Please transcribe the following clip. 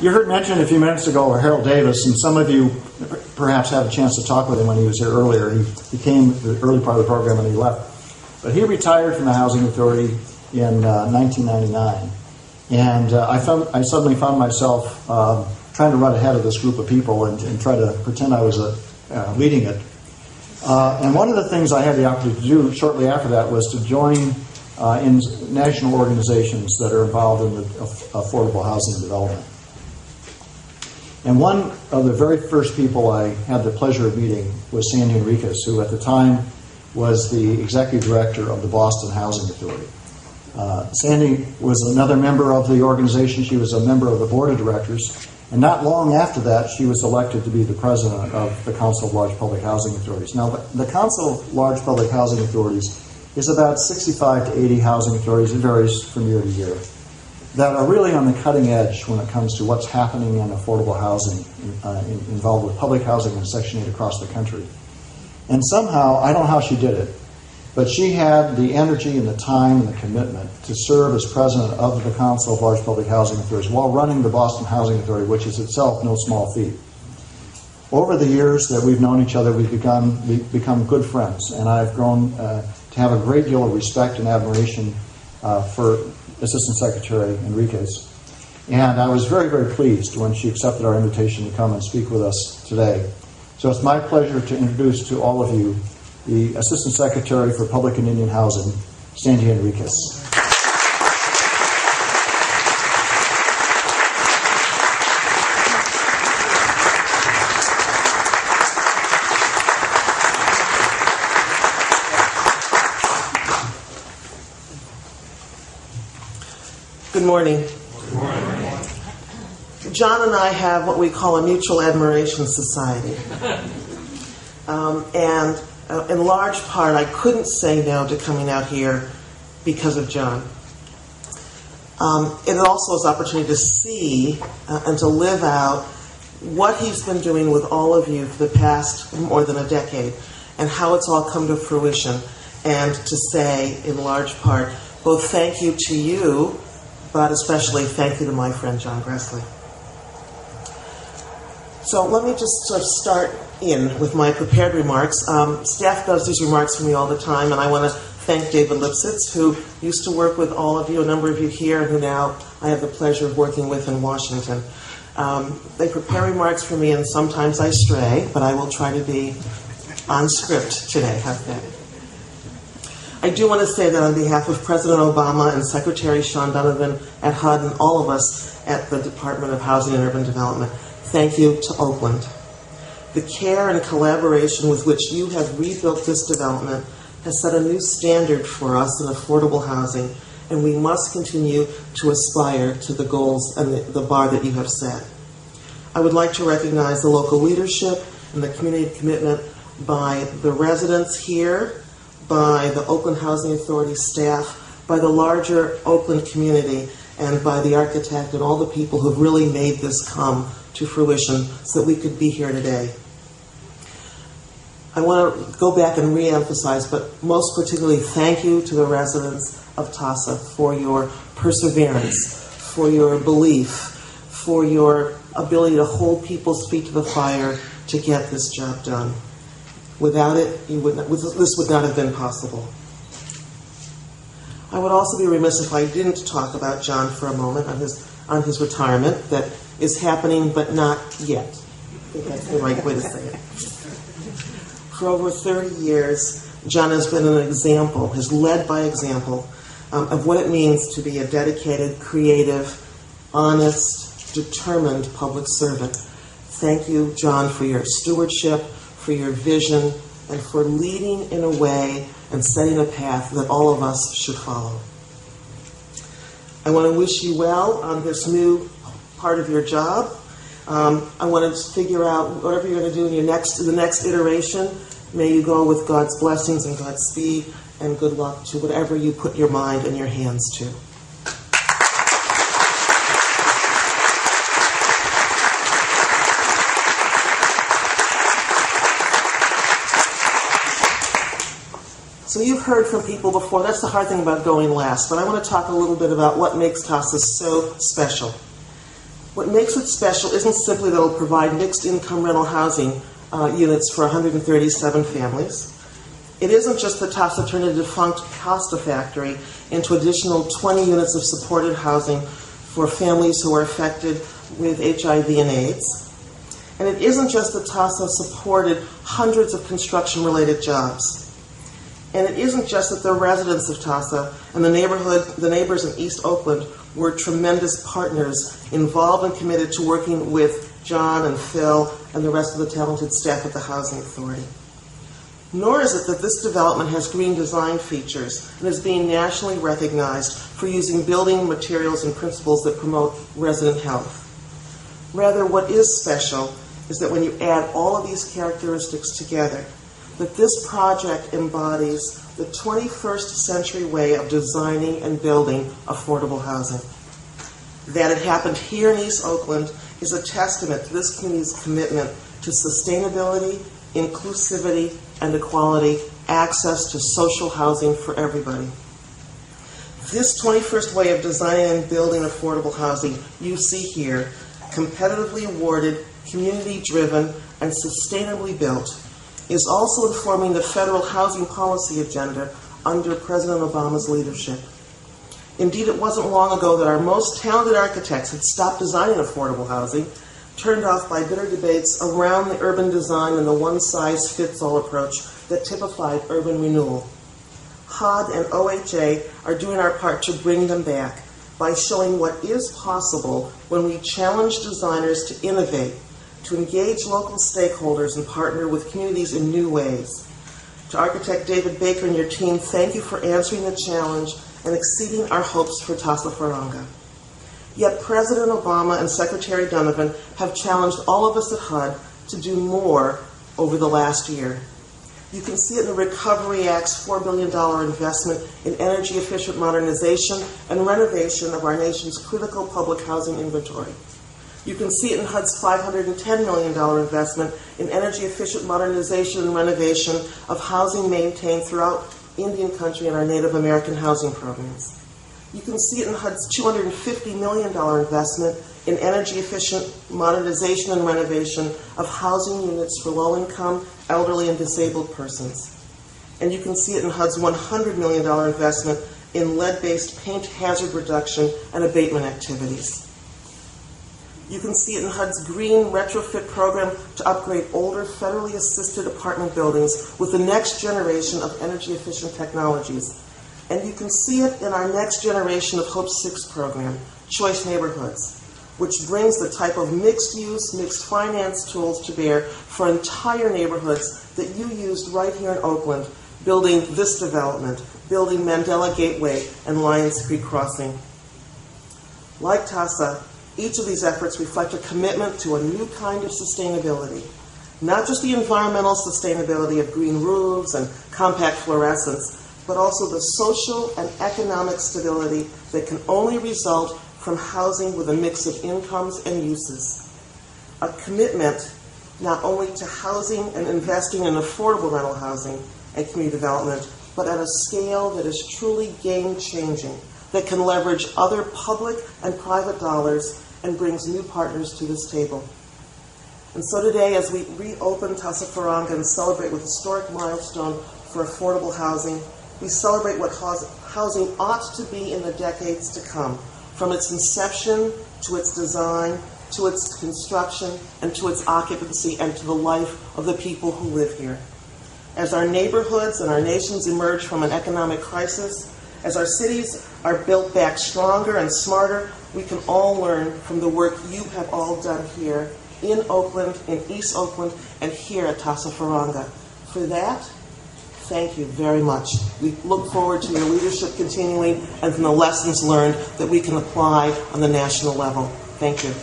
You heard mentioned a few minutes ago Harold Davis, and some of you perhaps had a chance to talk with him when he was here earlier. He came the early part of the program and he left. But he retired from the Housing Authority in 1999. And I suddenly found myself trying to run ahead of this group of people and try to pretend I was leading it. And one of the things I had the opportunity to do shortly after that was to join in national organizations that are involved in the affordable housing development. And one of the very first people I had the pleasure of meeting was Sandy Enriquez, who at the time was the executive director of the Boston Housing Authority. Sandy was another member of the organization. She was a member of the board of directors. And not long after that, she was elected to be the president of the Council of Large Public Housing Authorities. Now, the Council of Large Public Housing Authorities is about 65 to 80 housing authorities. It varies from year to year, that are really on the cutting edge when it comes to what's happening in affordable housing involved with public housing and Section 8 across the country. And somehow, I don't know how she did it, but she had the energy and the time and the commitment to serve as president of the Council of Large Public Housing Authorities while running the Boston Housing Authority, which is itself no small feat. Over the years that we've known each other, we've become good friends, and I've grown to have a great deal of respect and admiration for Assistant Secretary Enriquez. And I was very, very pleased when she accepted our invitation to come and speak with us today. So it's my pleasure to introduce to all of you the Assistant Secretary for Public and Indian Housing, Sandy Enriquez. Good morning. Good morning. John and I have what we call a mutual admiration society. And in large part, I couldn't say no to coming out here because of John. It also is an opportunity to see and to live out what he's been doing with all of you for the past more than a decade and how it's all come to fruition, and to say, in large part, both thank you to you, but especially thank you to my friend John Gressley. So let me just sort of start in with my prepared remarks. Staff does these remarks for me all the time, and I want to thank David Lipsitz, who used to work with all of you, a number of you here, and who now I have the pleasure of working with in Washington. They prepare remarks for me, and sometimes I stray, but I will try to be on script today. How's that? I do want to say that on behalf of President Obama and Secretary Sean Donovan at HUD and all of us at the Department of Housing and Urban Development, thank you to Oakland. The care and collaboration with which you have rebuilt this development has set a new standard for us in affordable housing, and we must continue to aspire to the goals and the bar that you have set. I would like to recognize the local leadership and the community commitment by the residents here, by the Oakland Housing Authority staff, by the larger Oakland community, and by the architect and all the people who have really made this come to fruition so that we could be here today. I want to go back and re-emphasize, but most particularly thank you to the residents of Tassa for your perseverance, for your belief, for your ability to hold people's feet to the fire to get this job done. Without it, this would not have been possible. I would also be remiss if I didn't talk about John for a moment on his retirement that is happening, but not yet. I think that's the right way to say it. For over 30 years, John has been an example, has led by example, of what it means to be a dedicated, creative, honest, determined public servant. Thank you, John, for your stewardship, for your vision, and for leading in a way and setting a path that all of us should follow. I want to wish you well on this new part of your job. I want to figure out whatever you're going to do in the next iteration. May you go with God's blessings and God's speed, and good luck to whatever you put your mind and your hands to. So you've heard from people before. That's the hard thing about going last. But I want to talk a little bit about what makes Tassa so special. What makes it special isn't simply that it'll provide mixed-income rental housing units for 137 families. It isn't just that Tassa turned a defunct pasta factory into additional 20 units of supported housing for families who are affected with HIV and AIDS. And it isn't just that Tassa supported hundreds of construction-related jobs. And it isn't just that the residents of Tassa and the neighbors in East Oakland were tremendous partners involved and committed to working with John and Phil and the rest of the talented staff at the Housing Authority. Nor is it that this development has green design features and is being nationally recognized for using building materials and principles that promote resident health. Rather, what is special is that when you add all of these characteristics together, that this project embodies the 21st century way of designing and building affordable housing. That it happened here in East Oakland is a testament to this community's commitment to sustainability, inclusivity, and equality, access to social housing for everybody. This 21st way of designing and building affordable housing you see here, competitively awarded, community-driven, and sustainably built, is also informing the federal housing policy agenda under President Obama's leadership. Indeed, it wasn't long ago that our most talented architects had stopped designing affordable housing, turned off by bitter debates around the urban design and the one-size-fits-all approach that typified urban renewal. HUD and OHA are doing our part to bring them back by showing what is possible when we challenge designers to innovate, to engage local stakeholders and partner with communities in new ways. To architect David Baker and your team, thank you for answering the challenge and exceeding our hopes for Tassafaronga. Yet President Obama and Secretary Donovan have challenged all of us at HUD to do more over the last year. You can see it in the Recovery Act's $4 billion investment in energy-efficient modernization and renovation of our nation's critical public housing inventory. You can see it in HUD's $510 million investment in energy-efficient modernization and renovation of housing maintained throughout Indian country and our Native American housing programs. You can see it in HUD's $250 million investment in energy-efficient modernization and renovation of housing units for low-income, elderly, and disabled persons. And you can see it in HUD's $100 million investment in lead-based paint hazard reduction and abatement activities. You can see it in HUD's green retrofit program to upgrade older federally assisted apartment buildings with the next generation of energy-efficient technologies. And you can see it in our next generation of Hope 6 program, Choice Neighborhoods, which brings the type of mixed-use, mixed-finance tools to bear for entire neighborhoods that you used right here in Oakland, building this development, building Mandela Gateway and Lions Creek Crossing. Like Tassa, each of these efforts reflect a commitment to a new kind of sustainability, not just the environmental sustainability of green roofs and compact fluorescence, but also the social and economic stability that can only result from housing with a mix of incomes and uses. A commitment not only to housing and investing in affordable rental housing and community development, but at a scale that is truly game-changing, that can leverage other public and private dollars and brings new partners to this table. And so today, as we reopen Tassafaronga and celebrate with historic milestone for affordable housing, we celebrate what housing ought to be in the decades to come, from its inception to its design, to its construction, and to its occupancy, and to the life of the people who live here. As our neighborhoods and our nations emerge from an economic crisis, as our cities are built back stronger and smarter, we can all learn from the work you have all done here in Oakland, in East Oakland, and here at Tassafaronga. For that, thank you very much. We look forward to your leadership continuing and from the lessons learned that we can apply on the national level. Thank you.